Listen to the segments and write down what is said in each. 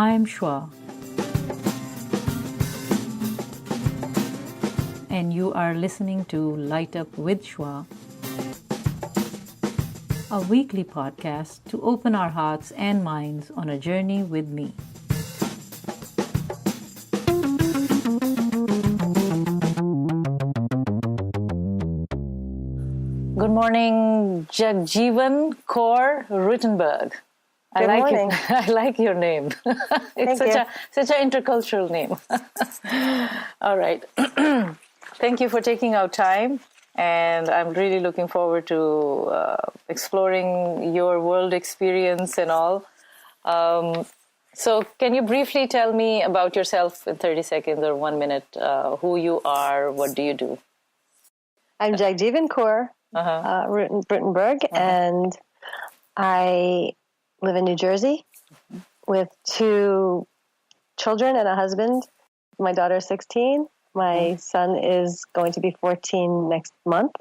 I'm Shwa, and you are listening to Light Up with Shwa, a weekly podcast to open our hearts and minds on a journey with me. Good morning, Jagjeevan Kaur Ruitenberg. Good morning. I like your name. It's such an intercultural name. All right. Thank you for taking our time, and I'm really looking forward to exploring your world experience and all. So can you briefly tell me about yourself in 30 seconds or 1 minute, who you are, what do you do? I'm Jagjeevan Kaur, Ruitenberg, and I live in New Jersey with 2 children and a husband. My daughter is 16. My son is going to be 14 next month.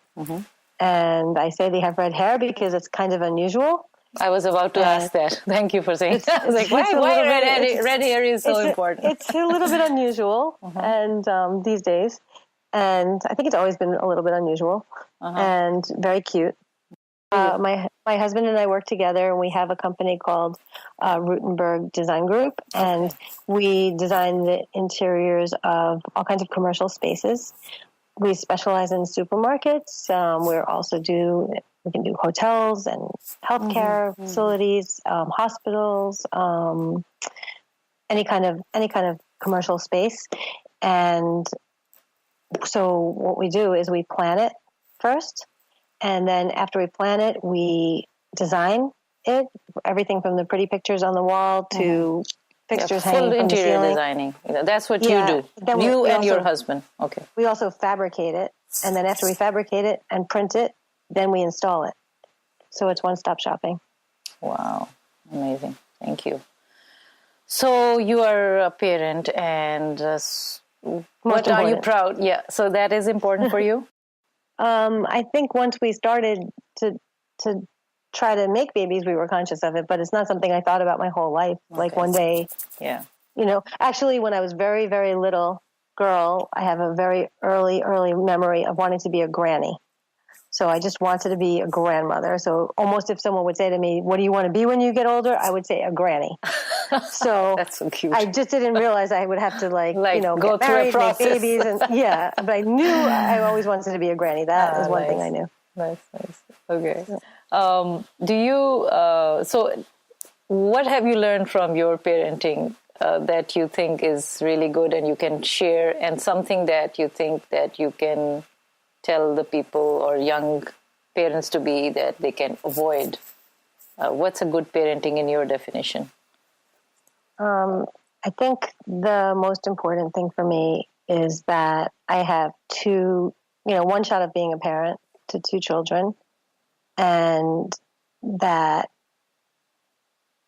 And I say they have red hair because it's kind of unusual. I was about to ask that. Thank you for saying that. I was like, why red hair is so important? It's a little bit unusual and these days. And I think it's always been a little bit unusual and very cute. My husband and I work together, and we have a company called Ruitenberg Design Group, and we design the interiors of all kinds of commercial spaces. We specialize in supermarkets. We can do hotels and healthcare facilities, hospitals, any kind of commercial space. And so what we do is we plan it first. And then after we plan it, we design it, everything from the pretty pictures on the wall to fixtures hanging from the ceiling. Full interior designing. That's what you do. You and your husband. Okay. We also fabricate it. And then after we fabricate it and print it, then we install it. So it's one-stop shopping. Wow. Amazing. Thank you. So you are a parent, and what are you proud? Yeah. So that is important for you? I think once we started to try to make babies, we were conscious of it, but it's not something I thought about my whole life. Okay. Like one day, actually when I was very, very little girl, I have a very early memory of wanting to be a granny. So I just wanted to be a grandmother. So almost if someone would say to me, what do you want to be when you get older? I would say a granny. So that's so cute. I just didn't realize I would have to go get married, through a process. make babies. But I knew I always wanted to be a granny. That is one thing I knew. Nice. Okay. So what have you learned from your parenting that you think is really good and you can share, and something that you think that you can tell the people or young parents to be that they can avoid? What's a good parenting in your definition? I think the most important thing for me is that I have one shot of being a parent to 2 children, and that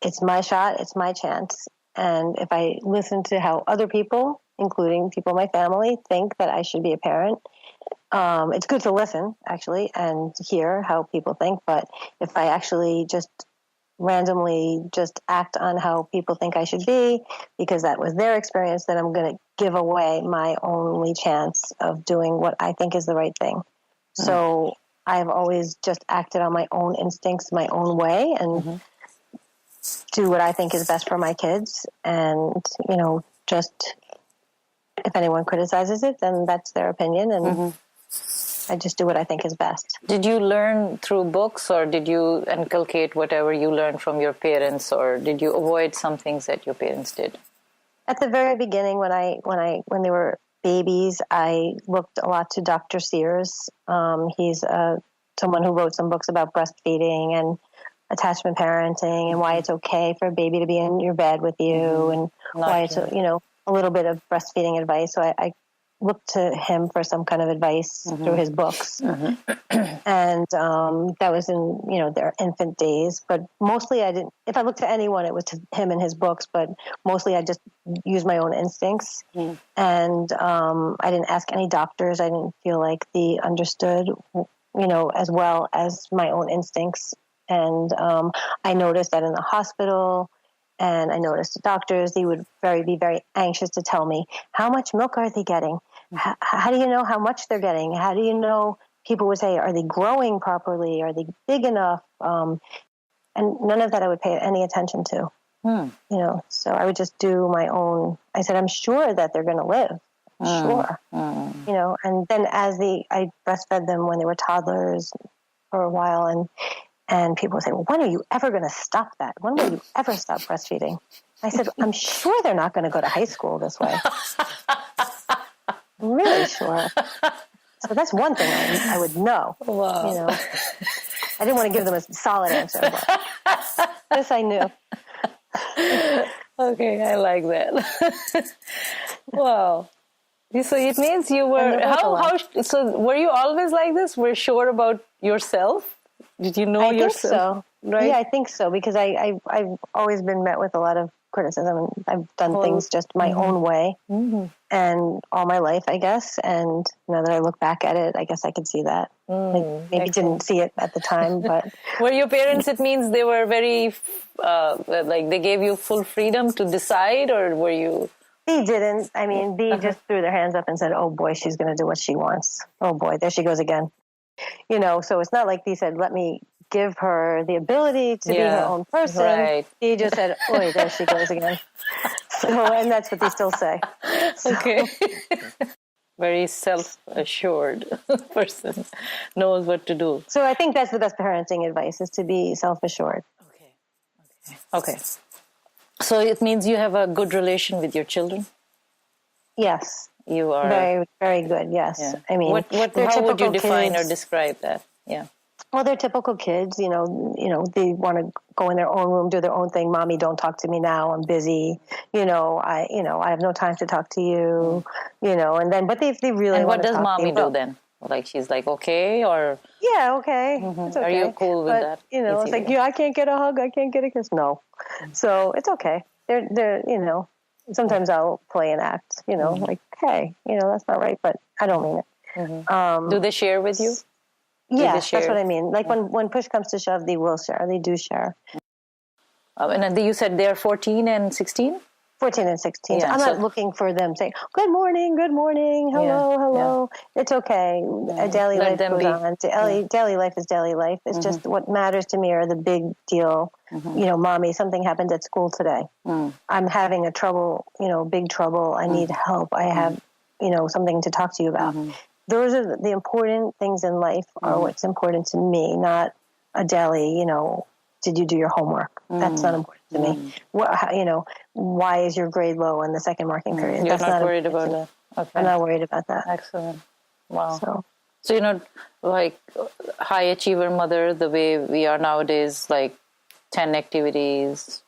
it's my shot, it's my chance. And if I listen to how other people, including people in my family, think that I should be a parent, it's good to listen, actually, and hear how people think. But if I actually just randomly just act on how people think I should be, because that was their experience, then I'm going to give away my only chance of doing what I think is the right thing. So I've always just acted on my own instincts, my own way, and do what I think is best for my kids. And, just if anyone criticizes it, then that's their opinion. And I just do what I think is best. Did you learn through books, or did you inculcate whatever you learned from your parents, or did you avoid some things that your parents did? At the very beginning, when they were babies, I looked a lot to Dr. Sears. He's someone who wrote some books about breastfeeding and attachment parenting, and why it's okay for a baby to be in your bed with you, and why it's a little bit of breastfeeding advice. So I looked to him for some kind of advice through his books. And that was in, their infant days. But mostly I didn't, if I looked to anyone, it was to him and his books, but mostly I just used my own instincts. And I didn't ask any doctors. I didn't feel like they understood, as well as my own instincts. And I noticed that in the hospital And I noticed the doctors, they would be very anxious to tell me, how much milk are they getting? How do you know how much they're getting? How do you know? People would say, are they growing properly? Are they big enough? And none of that I would pay any attention to. So I would just do my own. I said, I'm sure that they're going to live. Sure. And then I breastfed them when they were toddlers for a while. And people would say, well, when are you ever going to stop that? When will you ever stop breastfeeding? I said, I'm sure they're not going to go to high school this way. I'm really sure. So that's one thing I would know. Wow. I didn't want to give them a solid answer, but this I knew. Okay, I like that. Wow. So it means you were so were you always like this? Were you sure about yourself? Did you know yourself? I think so. Right? Yeah, I think so, because I've always been met with a lot of criticism, and I've done things just my own way, and all my life, I guess. And now that I look back at it, I guess I could see that. Maybe didn't see it at the time, but were your parents? It means they were very like they gave you full freedom to decide, or were you? They didn't. I mean, they just threw their hands up and said, "Oh boy, she's going to do what she wants. Oh boy, there she goes again." So it's not like they said, let me give her the ability to be her own person. Right. He just said, "Oi, there she goes again." And that's what they still say. Okay. Very self-assured person, knows what to do. So I think that's the best parenting advice, is to be self-assured. Okay. So it means you have a good relation with your children? Yes. You are very, very good. Yes. Yeah. I mean, how would you define kids, or describe that? Yeah. Well, they're typical kids. They want to go in their own room, do their own thing. Mommy, don't talk to me now. I'm busy. I have no time to talk to you. But they really. And what does talk mommy to you. do then? Like she's like, okay, or yeah, okay. It's okay. Are you cool with that? It's like, I can't get a hug. I can't get a kiss. No. So it's okay. They're sometimes I'll play and act. Like, hey, that's not right, but I don't mean it. Do they share with you? Yes, that's what I mean. Like when push comes to shove, they will share. They do share. And you said they're 14 and 16? 14 and 16. Yeah, I'm not looking for them saying, good morning, hello. It's okay. A daily life goes on. Daily life is daily life. It's just what matters to me are the big deal. Mommy, something happened at school today. I'm having big trouble. I need help. I have, something to talk to you about. Those are the important things in life are what's important to me, not a daily, did you do your homework? That's not important to me. Why is your grade low in the second marking period? You're not worried about that? Okay. I'm not worried about that. Excellent. Wow. So you're not like high achiever mother the way we are nowadays, like 10 activities,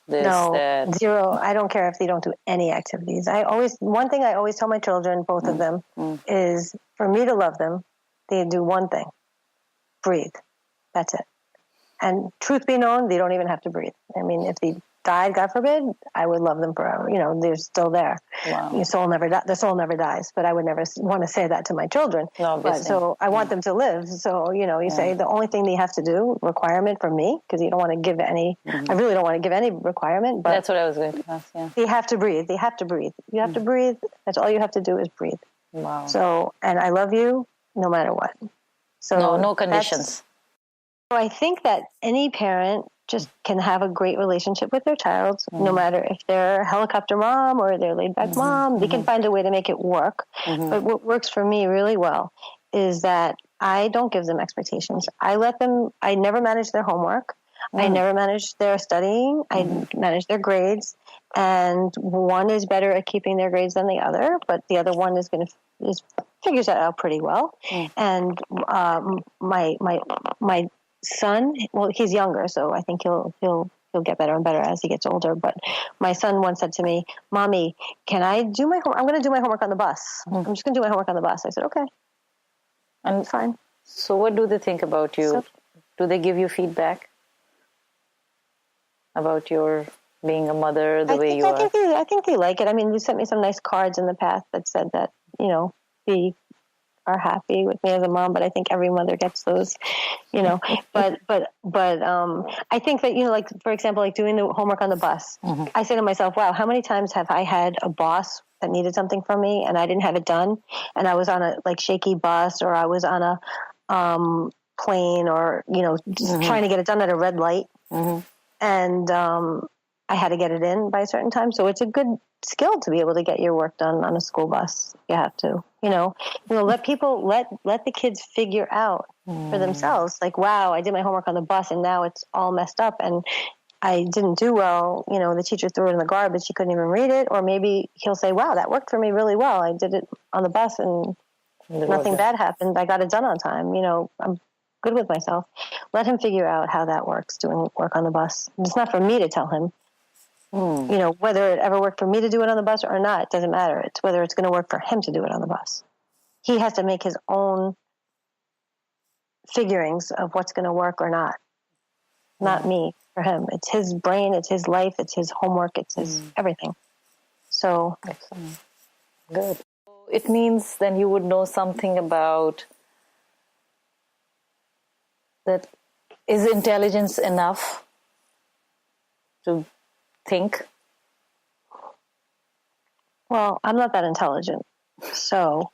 that. 0. I don't care if they don't do any activities. One thing I always tell my children, both of them, is for me to love them, they do one thing: breathe. That's it. And truth be known, they don't even have to breathe. I mean, if they died, God forbid, I would love them forever. They're still there. Wow. Their soul never dies. But I would never want to say that to my children. No, so I want them to live. So, you say the only thing they have to do, requirement from me, because you don't want to give any, I really don't want to give any requirement. But that's what I was going to ask, yeah. They have to breathe. You have to breathe. That's all you have to do is breathe. Wow. So, and I love you no matter what. So no conditions. I think that any parent just can have a great relationship with their child, no matter if they're a helicopter mom or they're laid back mom. They can find a way to make it work. But what works for me really well is that I don't give them expectations. I never manage their homework. I never manage their studying. I manage their grades. And one is better at keeping their grades than the other, but the other one figures that out pretty well. And my son, well, he's younger, so I think he'll get better and better as he gets older. But my son once said to me, "Mommy, can I do my homework? I'm going to do my homework on the bus. I'm just going to do my homework on the bus." I said, "Okay." And fine. So what do they think about you? Do they give you feedback about your being a mother, the way you are? I think they like it. I mean, you sent me some nice cards in the past that said that, be are happy with me as a mom, but I think every mother gets those, you know. But I think that, you know, like, for example, like doing the homework on the bus, I say to myself, wow, how many times have I had a boss that needed something from me and I didn't have it done, and I was on a like shaky bus, or I was on a plane, or, you know, just trying to get it done at a red light, and I had to get it in by a certain time. So it's a good skill to be able to get your work done on a school bus. You have to, you know, let the kids figure out for themselves, like, wow, I did my homework on the bus and now it's all messed up and I didn't do well. You know, the teacher threw it in the garbage. She couldn't even read it. Or maybe he'll say, wow, that worked for me really well. I did it on the bus and nothing bad happened. I got it done on time. You know, I'm good with myself. Let him figure out how that works, doing work on the bus. It's not for me to tell him. You know, whether it ever worked for me to do it on the bus or not, it doesn't matter. It's whether it's going to work for him to do it on the bus. He has to make his own figurings of what's going to work or not me, for him. It's his brain, it's his life, it's his homework, it's his everything. So excellent. Good. It means then you would know something about that. Is intelligence enough to think? Well, I'm not that intelligent, so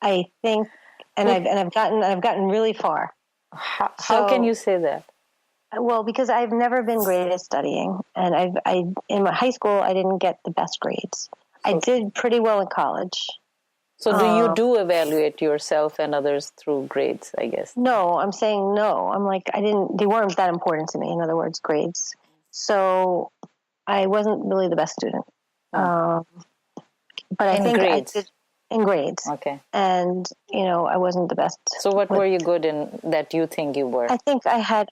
I think, and I've gotten really far. How can you say that? Well, because I've never been great at studying, and in my high school I didn't get the best grades. I did pretty well in college. So do you evaluate yourself and others through grades, I guess? No, I'm saying no. I'm like, they weren't that important to me, in other words, grades. So I wasn't really the best student. But I think grades? I did in grades. Okay. And, you know, I wasn't the best. So what were you good in that you think you were? I think I had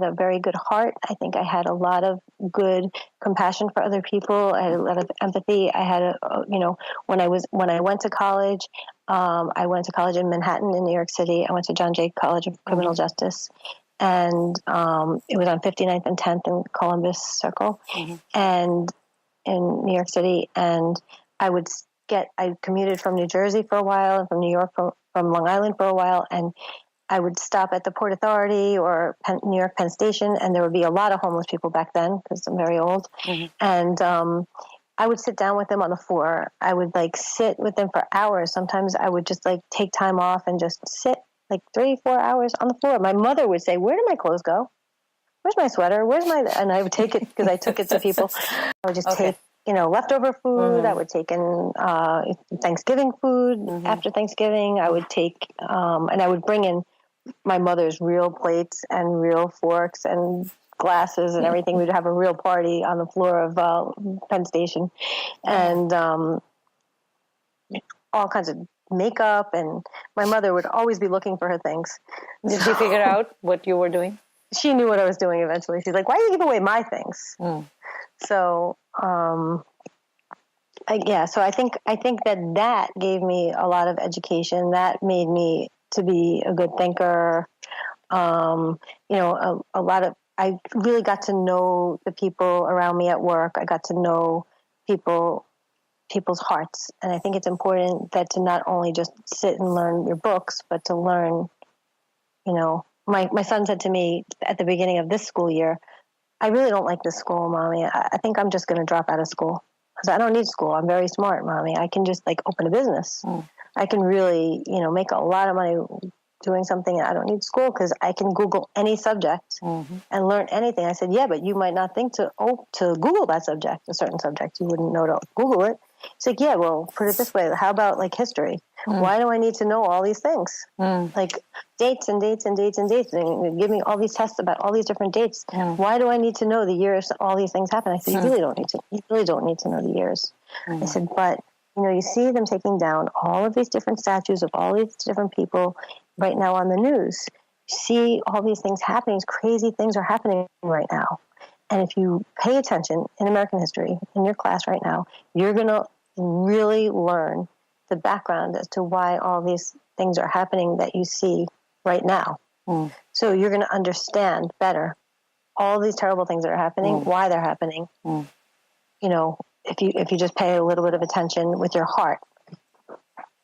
a very good heart. I think I had a lot of good compassion for other people. I had a lot of empathy. I had when I went to college, I went to college in Manhattan in New York City. I went to John Jay College of Criminal Justice. And it was on 59th and 10th in Columbus Circle, and in New York City. And I commuted from New Jersey for a while, and from New York, from Long Island for a while. And I would stop at the Port Authority or New York Penn Station, and there would be a lot of homeless people back then because I'm very old. And I would sit down with them on the floor. I would like sit with them for hours. Sometimes I would just like take time off and just sit like 3-4 hours on the floor. My mother would say, "Where did my clothes go? Where's my sweater? And I would take it, because I took it to people. I would just take, you know, leftover food. I would take in Thanksgiving food after Thanksgiving. I would take, and I would bring in my mother's real plates and real forks and glasses and everything. We'd have a real party on the floor of Penn Station, and all kinds of makeup, and my mother would always be looking for her things. Did she figure out what you were doing? She knew what I was doing eventually. She's like, "Why do you give away my things?" So, so I think that gave me a lot of education. That made me to be a good thinker. You know, I really got to know the people around me at work. I got to know people's hearts. And I think it's important that to not only just sit and learn your books, but to learn, you know, my son said to me at the beginning of this school year, "I really don't like this school, Mommy. I think I'm just going to drop out of school. Because I don't need school. I'm very smart, Mommy. I can just like open a business. I can really, you know, make a lot of money doing something. I don't need school because I can Google any subject and learn anything." I said, "Yeah, but you might not think to Google that subject, a certain subject. You wouldn't know to Google it." It's like, "Yeah, well, put it this way. How about like history? Why do I need to know all these things? Like dates and dates and dates and dates, and give me all these tests about all these different dates. Why do I need to know the years all these things happen?" I said, "You really don't need to know the years." I said, "But you know, you see them taking down all of these different statues of all these different people right now on the news. You see all these things happening. Crazy things are happening right now. And if you pay attention in American history in your class right now, you're going to really learn the background as to why all these things are happening that you see right now. So you're going to understand better all these terrible things that are happening, why they're happening. You know, if you just pay a little bit of attention with your heart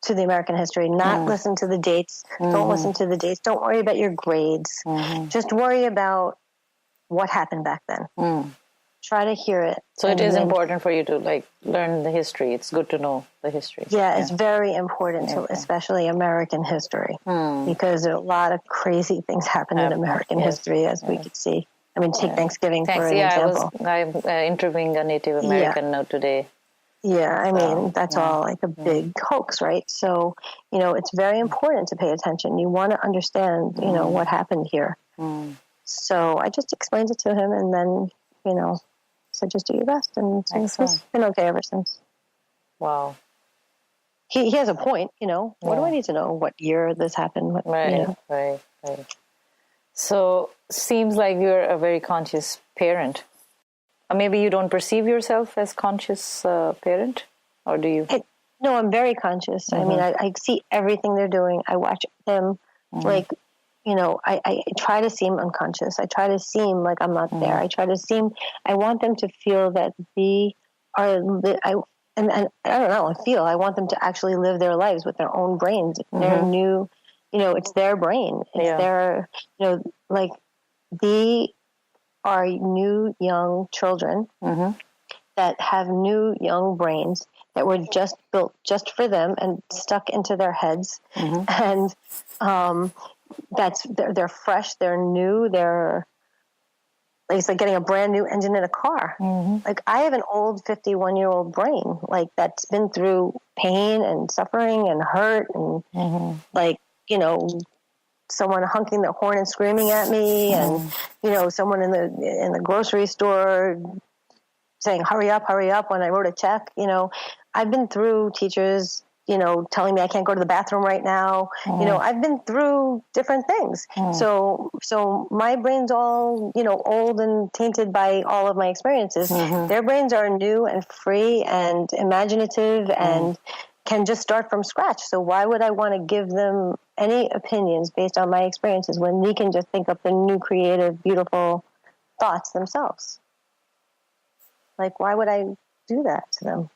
to the American history, not listen to the dates. Don't listen to the dates. Don't worry about your grades. Just worry about what happened back then. Try to hear it. So it is important for you to like learn the history. It's good to know the history. Yeah, it's very important to, especially American history, because a lot of crazy things happen in American history, as we could see. I mean, take Thanksgiving for an example. I'm interviewing a Native American now today. Yeah, I mean, that's all like a big hoax, right? So, you know, it's very important to pay attention. You want to understand, you know, what happened here. So I just explained it to him, and then, you know, said, just do your best. And it's been okay ever since. Wow. He has a point, you know. What do I need to know? What year this happened? What, you know? Right. So, seems like you're a very conscious parent. Or maybe you don't perceive yourself as conscious parent, or do you? No, I'm very conscious. I mean, I see everything they're doing. I watch them, like, you know, I try to seem unconscious. I try to seem like I'm not there. I want them to feel that they are, and I don't know, I want them to actually live their lives with their own brains. Their new, you know, it's their brain. It's their, you know, like, they are new young children that have new young brains that were just built just for them and stuck into their heads. And they're fresh, they're new, it's like getting a brand new engine in a car. Like, I have an old 51-year-old brain, like, that's been through pain and suffering and hurt and like, you know, someone honking the horn and screaming at me, and you know, someone in the grocery store saying hurry up when I wrote a check. You know, I've been through teachers, you know, telling me I can't go to the bathroom right now. You know, I've been through different things. So my brain's all, you know, old and tainted by all of my experiences. Their brains are new and free and imaginative and can just start from scratch. So why would I want to give them any opinions based on my experiences when they can just think up the new, creative, beautiful thoughts themselves? Like, why would I do that to them?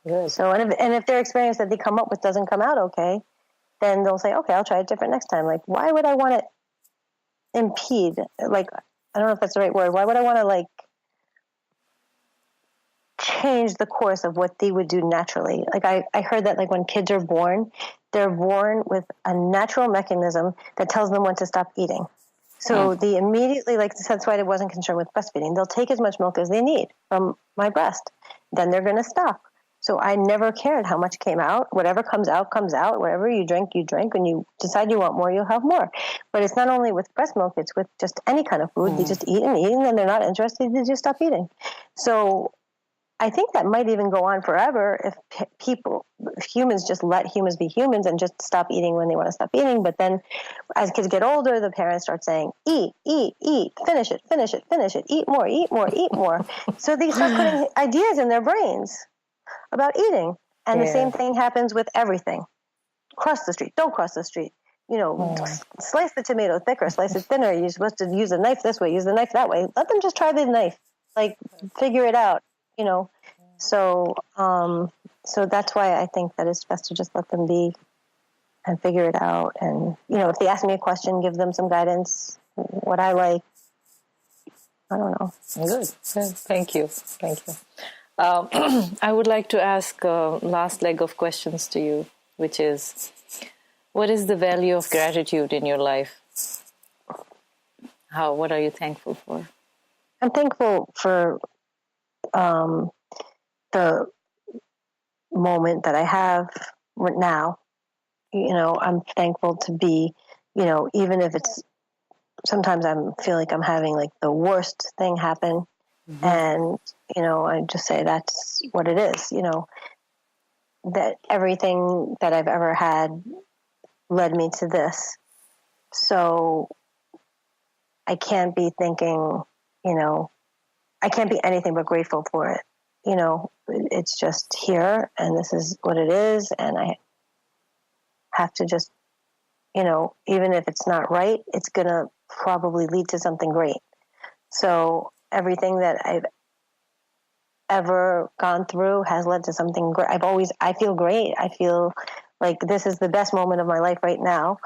Good. So, and if their experience that they come up with doesn't come out okay, then they'll say, okay, I'll try it different next time. Like, why would I want to impede? Like, I don't know if that's the right word. Why would I want to, like, change the course of what they would do naturally? Like, I heard that, like, when kids are born, they're born with a natural mechanism that tells them when to stop eating. So they immediately, like, that's why I wasn't concerned with breastfeeding. They'll take as much milk as they need from my breast. Then they're going to stop. So I never cared how much came out. Whatever comes out, comes out. Whatever you drink, you drink. When you decide you want more, you'll have more. But it's not only with breast milk, it's with just any kind of food. They just eat, and then they're not interested, they just stop eating. So I think that might even go on forever if humans just let humans be humans and just stop eating when they want to stop eating. But then as kids get older, the parents start saying, eat, finish it, eat more. So they start putting ideas in their brains about eating. And the same thing happens with everything. Cross the street, don't cross the street. You know, slice the tomato thicker, slice it thinner. You're supposed to use a knife this way, use the knife that way. Let them just try the knife. Like, figure it out. You know, so that's why I think that it's best to just let them be and figure it out. And, you know, if they ask me a question, give them some guidance, what I like. I don't know. Good. Thank you. I would like to ask a last leg of questions to you, which is, what is the value of gratitude in your life? What are you thankful for? I'm thankful for the moment that I have now. You know, I'm thankful to be, you know, even if it's, sometimes I feel like I'm having like the worst thing happen. And, you know, I just say that's what it is, you know, that everything that I've ever had led me to this. So I can't be thinking, you know, I can't be anything but grateful for it. You know, it's just here, and this is what it is, and I have to just, you know, even if it's not right, it's going to probably lead to something great. So everything that I've ever gone through has led to something great. I feel great. I feel like this is the best moment of my life right now.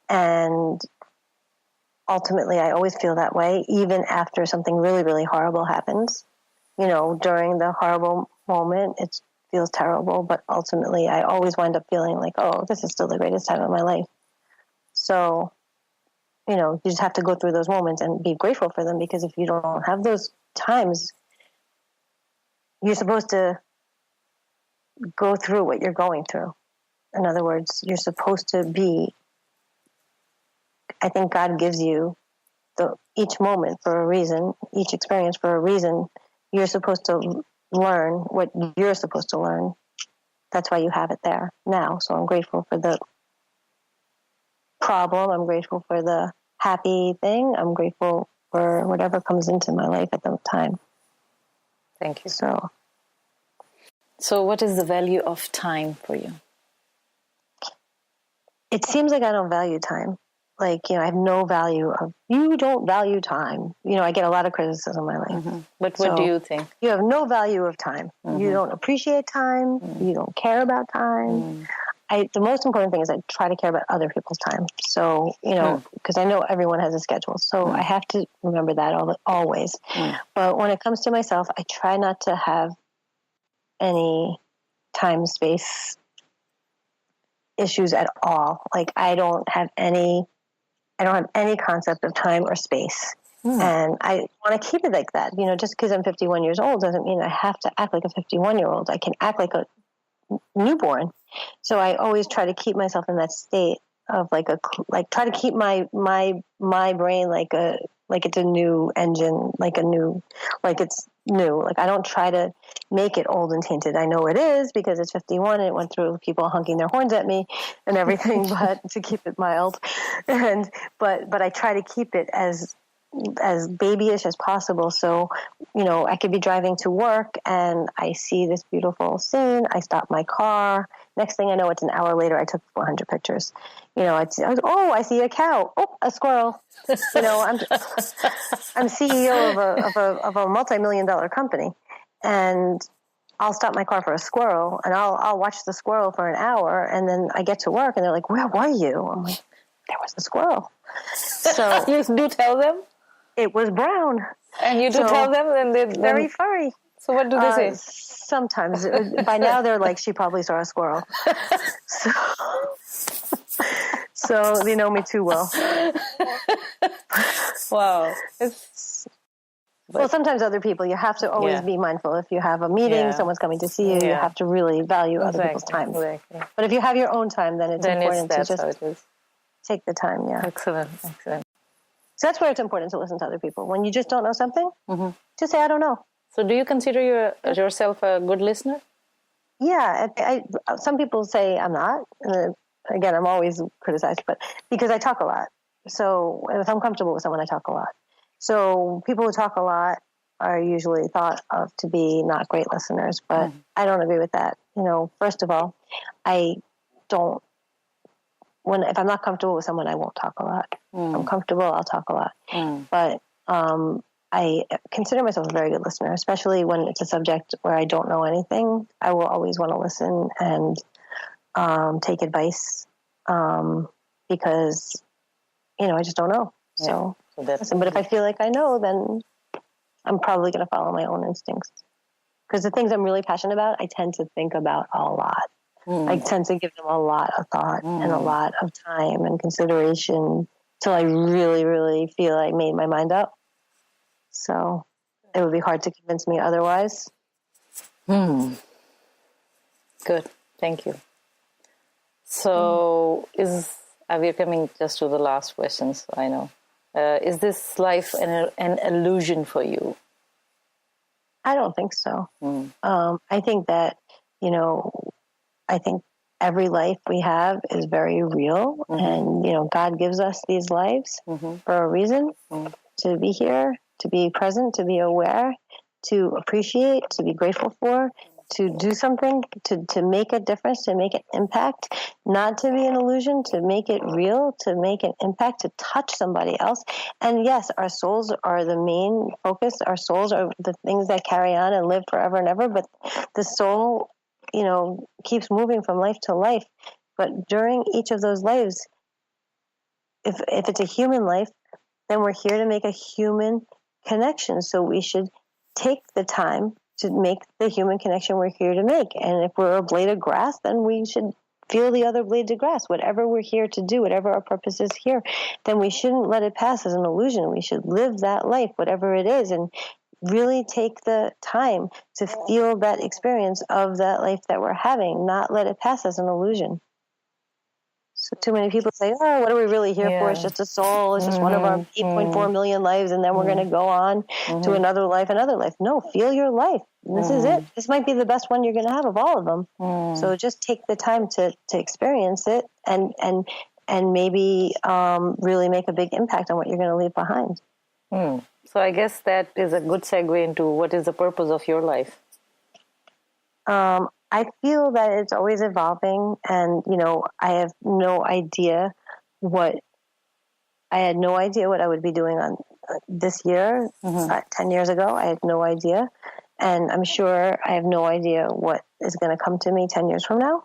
And ultimately, I always feel that way, even after something really, really horrible happens. During the horrible moment, it feels terrible, but ultimately I always wind up feeling like, oh, this is still the greatest time of my life. So, you just have to go through those moments and be grateful for them, because if you don't have those times, you're supposed to go through what you're going through. In other words, you're supposed to be, I think God gives you each moment for a reason, each experience for a reason. You're supposed to learn what you're supposed to learn. That's why you have it there now. So I'm grateful for the problem. I'm grateful for the happy thing. I'm grateful for whatever comes into my life at the time. Thank you. So what is the value of time for you? It seems like I don't value time. I have no value of, you don't value time. I get a lot of criticism in my life. Mm-hmm. But what do you think? You have no value of time. Mm-hmm. You don't appreciate time. Mm-hmm. You don't care about time. Mm-hmm. The most important thing is I try to care about other people's time. So, because I know everyone has a schedule. So I have to remember that always. But when it comes to myself, I try not to have any time, space issues at all. I don't have any concept of time or space. And I want to keep it like that. Just because I'm 51 years old doesn't mean I have to act like a 51-year-old. I can act like a newborn. So I always try to keep myself in that state of try to keep my brain like it's a new engine, like it's new. I don't try to make it old and tainted. I know it is, because it's 51 and it went through people honking their horns at me and everything, but to keep it mild. But I try to keep it as babyish as possible. So, I could be driving to work and I see this beautiful scene. I stop my car. Next thing I know, it's an hour later. I took 400 pictures. I see a cow. Oh, a squirrel. I'm CEO of a multi-million-dollar company, and I'll stop my car for a squirrel, and I'll watch the squirrel for an hour, and then I get to work, and they're like, "Where were you?" I'm like, "There was a squirrel." So you do tell them? It was brown. And you do tell them? And they very furry. So what do they say? Sometimes. By now they're like, she probably saw a squirrel. So they know me too well. Wow. Well, sometimes other people, you have to always be mindful. If you have a meeting, someone's coming to see you, you have to really value other people's time. Exactly. But if you have your own time, then it's important to just take the time. Yeah. Excellent. So that's where it's important to listen to other people. When you just don't know something, just say, I don't know. So do you consider yourself a good listener? Yeah. Some people say I'm not. Again, I'm always criticized, but because I talk a lot. So if I'm comfortable with someone, I talk a lot. So people who talk a lot are usually thought of to be not great listeners, but I don't agree with that. First of all, if I'm not comfortable with someone, I won't talk a lot. If I'm comfortable, I'll talk a lot. But I consider myself a very good listener, especially when it's a subject where I don't know anything. I will always want to listen and take advice because, I just don't know. So listen. But if I feel like I know, then I'm probably going to follow my own instincts. Because the things I'm really passionate about, I tend to think about a lot. I tend to give them a lot of thought and a lot of time and consideration till I really, really feel I made my mind up. So it would be hard to convince me otherwise. Good. Thank you. So we're coming just to the last questions, I know. Is this life an illusion for you? I don't think so. I think that, I think every life we have is very real. And, God gives us these lives for a reason, to be here, to be present, to be aware, to appreciate, to be grateful for. do something, to make a difference, to make an impact, not to be an illusion, to make it real, to make an impact, to touch somebody else. And yes, our souls are the main focus. Our souls are the things that carry on and live forever and ever. But the soul, keeps moving from life to life. But during each of those lives, if it's a human life, then we're here to make a human connection. So we should take the time to make the human connection we're here to make. And if we're a blade of grass, then we should feel the other blades of grass. Whatever we're here to do, whatever our purpose is here, then we shouldn't let it pass as an illusion. We should live that life, whatever it is, and really take the time to feel that experience of that life that we're having, not let it pass as an illusion. So too many people say, oh, what are we really here for? It's just a soul. It's just one of our 8.4 million lives, and then we're going to go on to another life. No, feel your life. This is it. This might be the best one you're going to have of all of them. So just take the time to experience it and maybe really make a big impact on what you're going to leave behind. So I guess that is a good segue into what is the purpose of your life? I feel that it's always evolving, and, I have no idea what I would be doing on this year. 10 years ago, I had no idea. And I'm sure I have no idea what is going to come to me 10 years from now.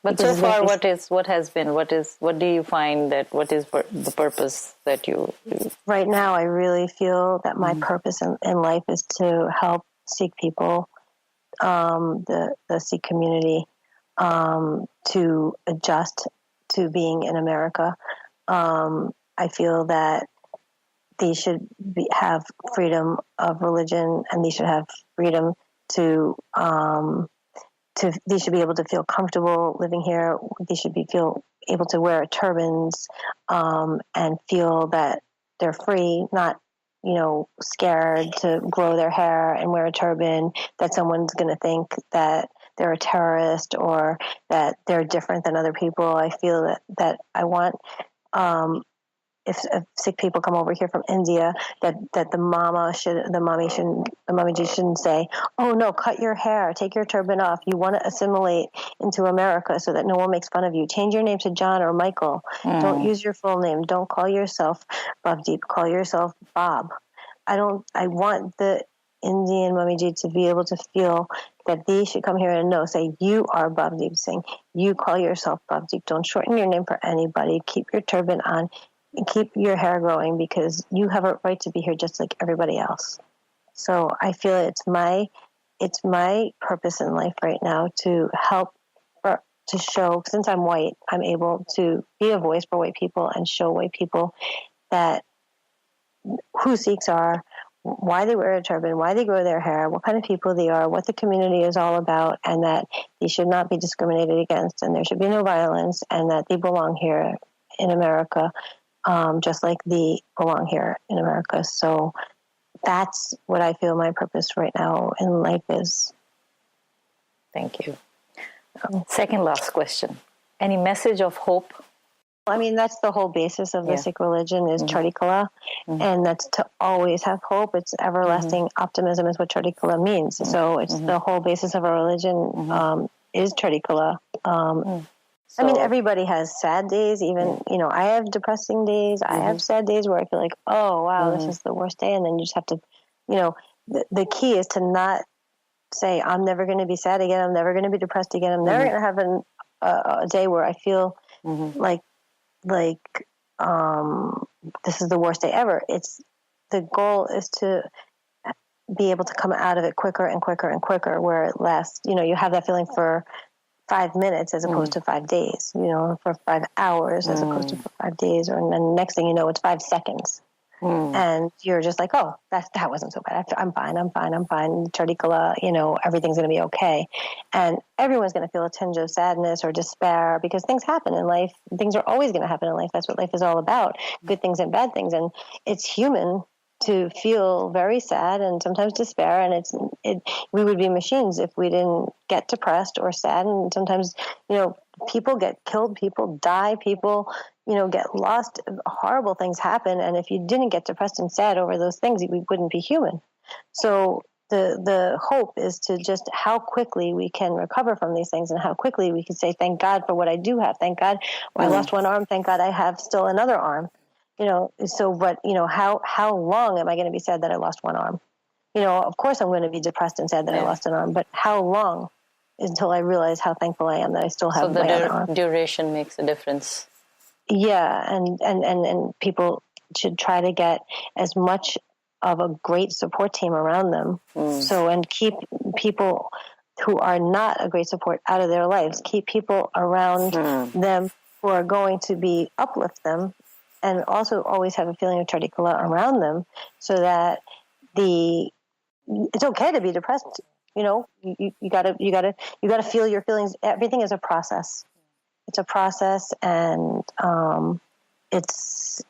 But so far, what do you find what is the purpose that you do? Right now, I really feel that my purpose in life is to help Sikh people, the Sikh community, to adjust to being in America. I feel that they should have freedom of religion, and they should have freedom to they should be able to feel comfortable living here. They should feel able to wear turbans, and feel that they're free, not scared to grow their hair and wear a turban, that someone's going to think that they're a terrorist or that they're different than other people. I feel that I want, if Sikh people come over here from India, that the mommy shouldn't say, oh no, cut your hair, take your turban off. You want to assimilate into America so that no one makes fun of you. Change your name to John or Michael. Don't use your full name. Don't call yourself Bhavdeep. Call yourself Bob. I want the Indian Mamiji to be able to feel that they should come here and say, you are Bhavdeep Singh. You call yourself Bhavdeep. Don't shorten your name for anybody. Keep your turban on. And keep your hair growing, because you have a right to be here just like everybody else. So I feel it's my purpose in life right now to help, to show, since I'm white, I'm able to be a voice for white people and show white people that who Sikhs are, why they wear a turban, why they grow their hair, what kind of people they are, what the community is all about, and that they should not be discriminated against, and there should be no violence, and that they belong here in America. Just like they belong here in America. So that's what I feel my purpose right now in life is. Thank you. Second last question. Any message of hope? I mean, that's the whole basis of the Sikh religion is Chardikala, and that's to always have hope. It's everlasting optimism is what Chardikala means. So it's the whole basis of our religion is Chardikala. So, I mean, everybody has sad days. Even, I have depressing days. I have sad days where I feel like, oh, wow, this is the worst day. And then you just have to, the key is to not say, I'm never going to be sad again. I'm never going to be depressed again. I'm never going to have a day where I feel like this is the worst day ever. The goal is to be able to come out of it quicker and quicker and quicker, where it lasts, you have that feeling for 5 minutes as opposed to 5 days, for 5 hours as opposed to for 5 days. And then the next thing you know, it's 5 seconds. And you're just like, oh, that wasn't so bad. I'm fine. Chardikala, everything's going to be okay. And everyone's going to feel a tinge of sadness or despair because things happen in life. Things are always going to happen in life. That's what life is all about. Good things and bad things. And it's human to feel very sad and sometimes despair, and we would be machines if we didn't get depressed or sad. And sometimes, people get killed, people die, people, get lost, horrible things happen. And if you didn't get depressed and sad over those things, we wouldn't be human. So the hope is to just how quickly we can recover from these things and how quickly we can say, thank God for what I do have. Thank God I lost one arm. Thank God I have still another arm. But how long am I going to be sad that I lost one arm? Of course I'm going to be depressed and sad that I lost an arm, but how long until I realize how thankful I am that I still have my other arm? So the duration makes a difference. Yeah, and people should try to get as much of a great support team around them. And keep people who are not a great support out of their lives. Keep people around them who are going to uplift them, and also always have a feeling of chardikala around them, so that it's okay to be depressed. You gotta feel your feelings. Everything is a process. It's a process, and it's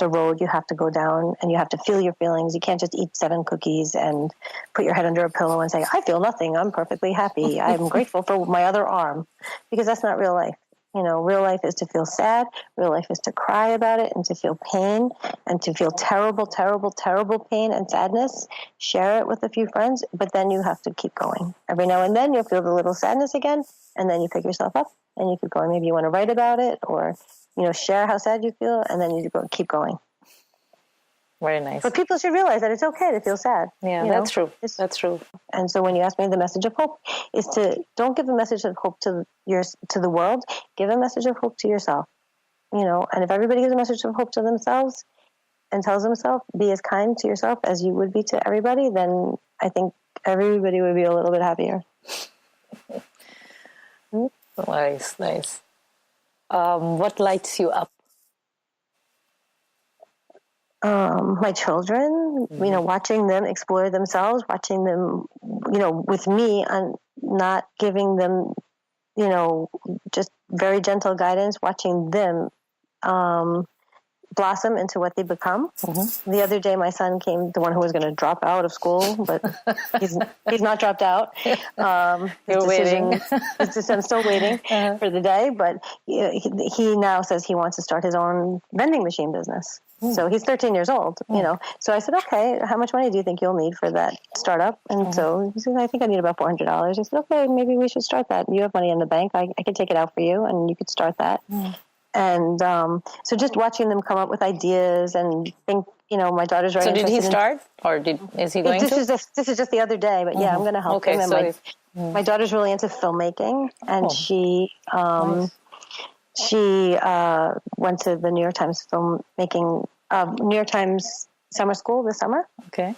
a road you have to go down, and you have to feel your feelings. You can't just eat 7 cookies and put your head under a pillow and say, I feel nothing. I'm perfectly happy. I'm grateful for my other arm, because that's not real life. Real life is to feel sad. Real life is to cry about it and to feel pain and to feel terrible, terrible, terrible pain and sadness. Share it with a few friends, but then you have to keep going. Every now and then you'll feel the little sadness again, and then you pick yourself up and you keep going. Maybe you want to write about it, or share how sad you feel, and then you keep going. Very nice. But people should realize that it's okay to feel sad. Yeah, that's true. That's true. And so when you ask me, the message of hope is to don't give a message of hope to the world. Give a message of hope to yourself. And if everybody gives a message of hope to themselves and tells themselves, be as kind to yourself as you would be to everybody, then I think everybody would be a little bit happier. Nice. What lights you up? My children, watching them explore themselves, watching them, with me, and not giving them, just very gentle guidance, watching them blossom into what they become. The other day, my son came, the one who was going to drop out of school, but he's not dropped out. You're waiting. I'm still waiting for the day, but he now says he wants to start his own vending machine business. So he's 13 years old, So I said, okay, how much money do you think you'll need for that startup? And so he said, I think I need about $400. I said, okay, maybe we should start that. You have money in the bank. I could take it out for you, and you could start that. And so just watching them come up with ideas and think, my daughter's very interested. So did he start, or is he going to? This is just the other day, but yeah, I'm going to help him. And my daughter's really into filmmaking, and she went to the New York Times New York Times summer school this summer. Okay.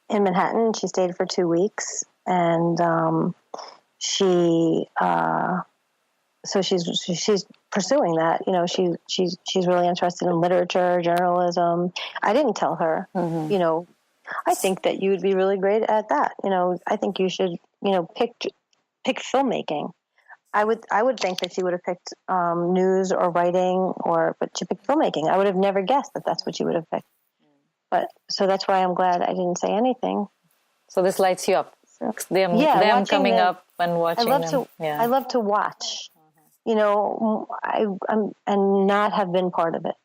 In Manhattan. She stayed for 2 weeks, and she's pursuing that. She's really interested in literature, journalism. I didn't tell her, I think that you would be really great at that. I think you should, pick filmmaking. I would think that she would have picked news or writing, but she picked filmmaking. I would have never guessed that that's what she would have picked. But so that's why I'm glad I didn't say anything. So this lights you up. Them coming up and watching them. I love to watch, and not have been part of it.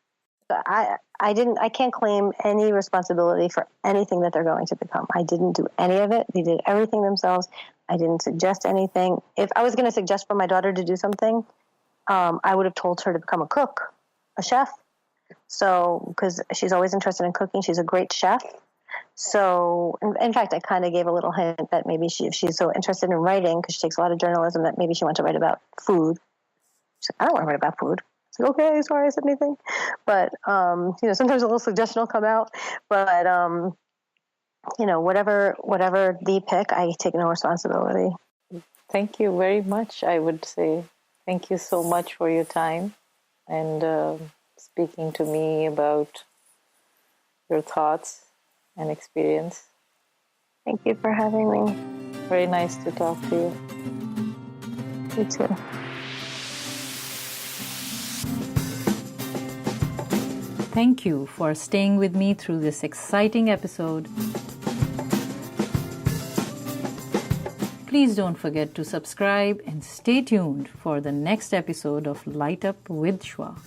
I can't claim any responsibility for anything that they're going to become. I didn't do any of it. They did everything themselves. I didn't suggest anything. If I was going to suggest for my daughter to do something, I would have told her to become a cook, a chef. So, because she's always interested in cooking. She's a great chef. So, in fact, I kind of gave a little hint that maybe if she's so interested in writing, because she takes a lot of journalism, that maybe she wants to write about food. She's like, I don't want to write about food. It's like, okay, sorry I said anything. But, sometimes a little suggestion will come out. But, whatever the pick, I take no responsibility. Thank you very much. I would say thank you so much for your time and speaking to me about your thoughts and experience. Thank you for having me. Very nice to talk to you. You too. Thank you for staying with me through this exciting episode. Please don't forget to subscribe and stay tuned for the next episode of Light Up with Shwa.